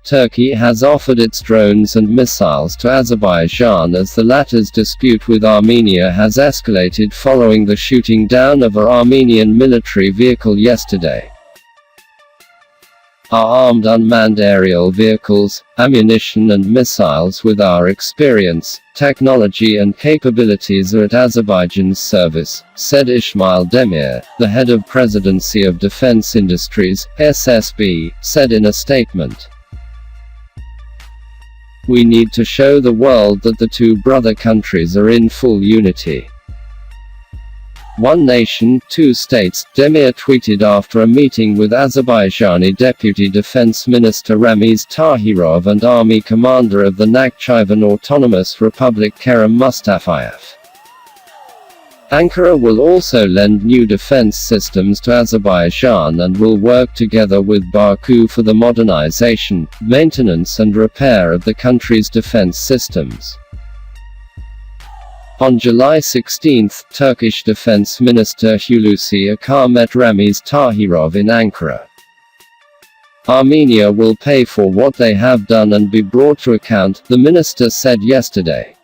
Turkey has offered its drones and missiles to Azerbaijan as the latter's dispute with Armenia has escalated following the shooting down of an Armenian military vehicle yesterday. Our armed unmanned aerial vehicles, ammunition and missiles with our experience, technology and capabilities are at Azerbaijan's service, said Ismail Demir, the head of Presidency of Defense Industries, SSB, said in a statement. We need to show the world that the two brother countries are in full unity. One nation, two states, Demir tweeted after a meeting with Azerbaijani Deputy Defense Minister Ramiz Tahirov and Army Commander of the Nakhchivan Autonomous Republic Kerem Mustafayev. Ankara will also lend new defense systems to Azerbaijan and will work together with Baku for the modernization, maintenance and repair of the country's defense systems. On July 16, Turkish Defense Minister Hulusi Akar met Ramiz Tahirov in Ankara. Armenia will pay for what they have done and be brought to account, the minister said yesterday.